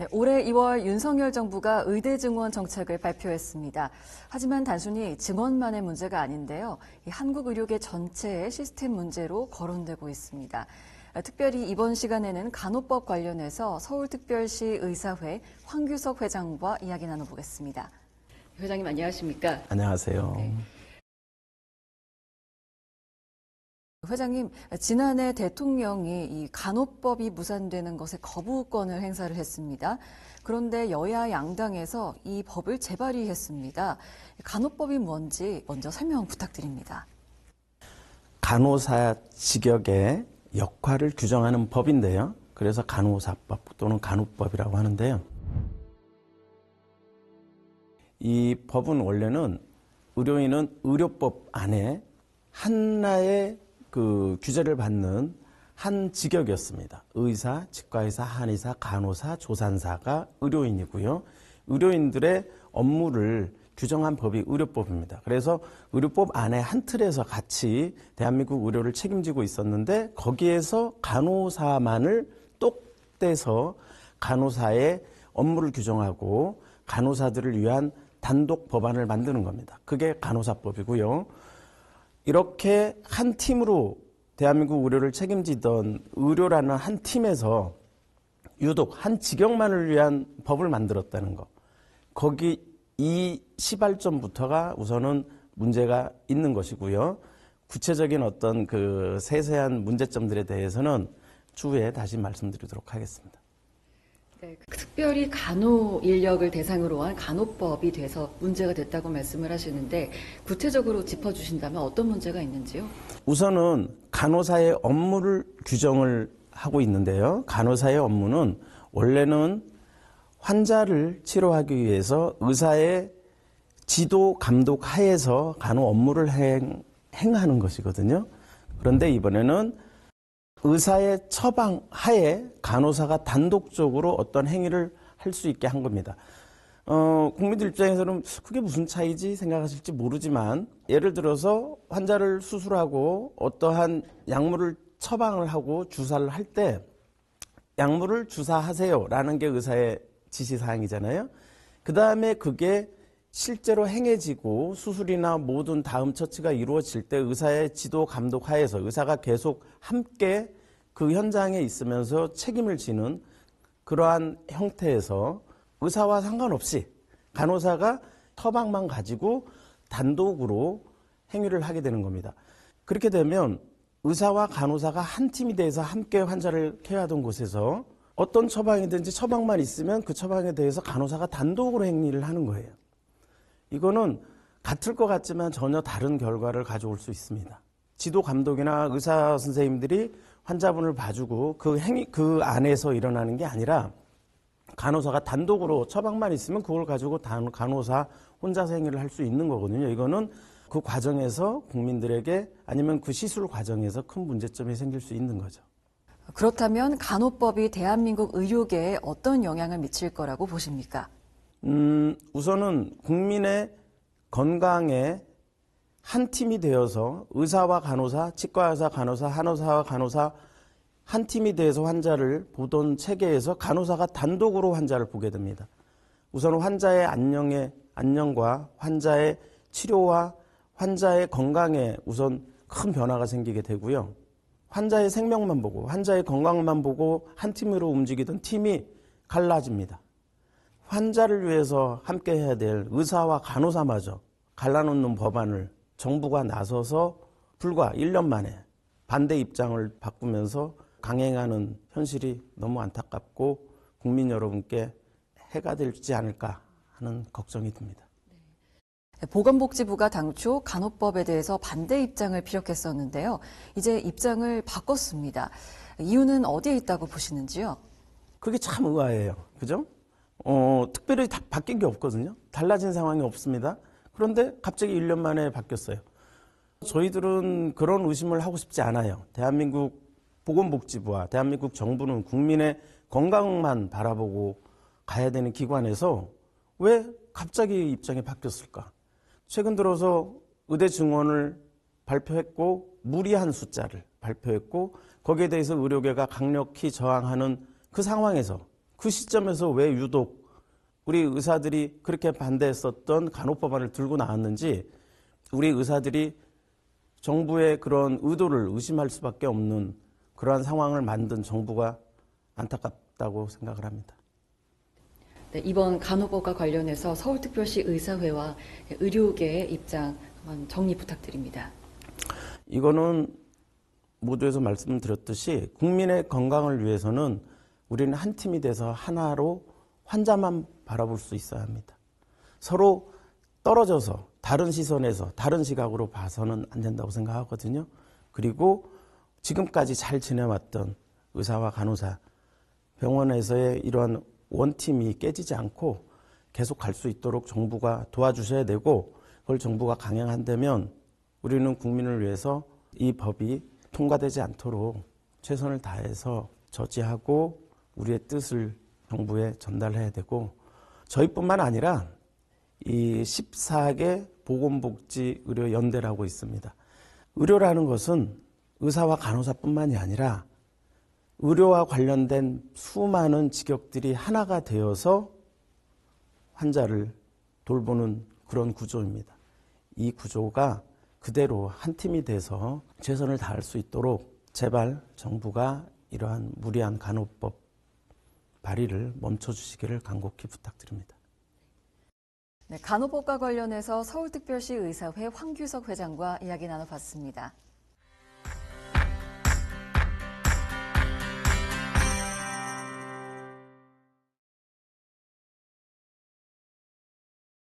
네, 올해 2월 윤석열 정부가 의대 증원 정책을 발표했습니다. 하지만 단순히 증원만의 문제가 아닌데요. 이 한국 의료계 전체의 시스템 문제로 거론되고 있습니다. 특별히 이번 시간에는 간호법 관련해서 서울특별시 의사회 황규석 회장과 이야기 나눠보겠습니다. 회장님 안녕하십니까? 안녕하세요. 네. 회장님, 지난해 대통령이 이 간호법이 무산되는 것에 거부권을 행사를 했습니다. 그런데 여야 양당에서 이 법을 재발의했습니다. 간호법이 뭔지 먼저 설명 부탁드립니다. 간호사 직역의 역할을 규정하는 법인데요. 그래서 간호사법 또는 간호법이라고 하는데요. 이 법은 원래는 의료인은 의료법 안에 하나의 규제를 받는 한 직역이었습니다. 의사, 치과의사, 한의사, 간호사, 조산사가 의료인이고요. 의료인들의 업무를 규정한 법이 의료법입니다. 그래서 의료법 안에 한 틀에서 같이 대한민국 의료를 책임지고 있었는데 거기에서 간호사만을 똑 떼서 간호사의 업무를 규정하고 간호사들을 위한 단독 법안을 만드는 겁니다. 그게 간호사법이고요. 이렇게 한 팀으로 대한민국 의료를 책임지던 의료라는 한 팀에서 유독 한 직역만을 위한 법을 만들었다는 거. 거기 이 시발점부터가 우선은 문제가 있는 것이고요. 구체적인 어떤 세세한 문제점들에 대해서는 추후에 다시 말씀드리도록 하겠습니다. 네, 특별히 간호 인력을 대상으로 한 간호법이 돼서 문제가 됐다고 말씀을 하시는데 구체적으로 짚어주신다면 어떤 문제가 있는지요? 우선은 간호사의 업무를 규정을 하고 있는데요. 간호사의 업무는 원래는 환자를 치료하기 위해서 의사의 지도 감독 하에서 간호 업무를 행하는 것이거든요. 그런데 이번에는 의사의 처방 하에 간호사가 단독적으로 어떤 행위를 할 수 있게 한 겁니다. 국민들 입장에서는 그게 무슨 차이지 생각하실지 모르지만 예를 들어서 환자를 수술하고 어떠한 약물을 처방을 하고 주사를 할 때 약물을 주사하세요라는 게 의사의 지시사항이잖아요. 그 다음에 그게 실제로 행해지고 수술이나 모든 다음 처치가 이루어질 때 의사의 지도 감독 하에서 의사가 계속 함께 그 현장에 있으면서 책임을 지는 그러한 형태에서 의사와 상관없이 간호사가 처방만 가지고 단독으로 행위를 하게 되는 겁니다. 그렇게 되면 의사와 간호사가 한 팀이 돼서 함께 환자를 케어하던 곳에서 어떤 처방이든지 처방만 있으면 그 처방에 대해서 간호사가 단독으로 행위를 하는 거예요. 이거는 같을 것 같지만 전혀 다른 결과를 가져올 수 있습니다. 지도 감독이나 의사 선생님들이 환자분을 봐주고 그 안에서 일어나는 게 아니라 간호사가 단독으로 처방만 있으면 그걸 가지고 간호사 혼자서 행위를 할 수 있는 거거든요. 이거는 그 과정에서 국민들에게 아니면 그 시술 과정에서 큰 문제점이 생길 수 있는 거죠. 그렇다면 간호법이 대한민국 의료계에 어떤 영향을 미칠 거라고 보십니까? 우선은 국민의 건강에 한 팀이 되어서 의사와 간호사, 치과의사, 간호사, 한의사와 간호사 한 팀이 되어서 환자를 보던 체계에서 간호사가 단독으로 환자를 보게 됩니다. 우선 환자의 안녕과 환자의 치료와 환자의 건강에 우선 큰 변화가 생기게 되고요. 환자의 생명만 보고 환자의 건강만 보고 한 팀으로 움직이던 팀이 갈라집니다. 환자를 위해서 함께 해야 될 의사와 간호사마저 갈라놓는 법안을 정부가 나서서 불과 1년 만에 반대 입장을 바꾸면서 강행하는 현실이 너무 안타깝고 국민 여러분께 해가 되지 않을까 하는 걱정이 듭니다. 보건복지부가 당초 간호법에 대해서 반대 입장을 피력했었는데요. 이제 입장을 바꿨습니다. 이유는 어디에 있다고 보시는지요? 그게 참 의아해요. 그죠? 특별히 바뀐 게 없거든요. 달라진 상황이 없습니다. 그런데 갑자기 1년 만에 바뀌었어요. 저희들은 그런 의심을 하고 싶지 않아요. 대한민국 보건복지부와 대한민국 정부는 국민의 건강만 바라보고 가야 되는 기관에서 왜 갑자기 입장이 바뀌었을까? 최근 들어서 의대 증원을 발표했고 무리한 숫자를 발표했고 거기에 대해서 의료계가 강력히 저항하는 그 상황에서 그 시점에서 왜 유독 우리 의사들이 그렇게 반대했었던 간호법안을 들고 나왔는지 우리 의사들이 정부의 그런 의도를 의심할 수밖에 없는 그러한 상황을 만든 정부가 안타깝다고 생각을 합니다. 네, 이번 간호법과 관련해서 서울특별시 의사회와 의료계의 입장 한번 정리 부탁드립니다. 이거는 모두에서 말씀드렸듯이 국민의 건강을 위해서는 우리는 한 팀이 돼서 하나로 환자만 바라볼 수 있어야 합니다. 서로 떨어져서 다른 시선에서 다른 시각으로 봐서는 안 된다고 생각하거든요. 그리고 지금까지 잘 지내왔던 의사와 간호사, 병원에서의 이러한 원팀이 깨지지 않고 계속 갈 수 있도록 정부가 도와주셔야 되고 그걸 정부가 강행한다면 우리는 국민을 위해서 이 법이 통과되지 않도록 최선을 다해서 저지하고 우리의 뜻을 정부에 전달해야 되고 저희뿐만 아니라 이 14개 보건복지의료연대라고 있습니다. 의료라는 것은 의사와 간호사뿐만이 아니라 의료와 관련된 수많은 직역들이 하나가 되어서 환자를 돌보는 그런 구조입니다. 이 구조가 그대로 한 팀이 돼서 최선을 다할 수 있도록 제발 정부가 이러한 무리한 간호법 발의를 멈춰주시기를 간곡히 부탁드립니다. 네, 간호법과 관련해서 서울특별시 의사회 황규석 회장과 이야기 나눠봤습니다.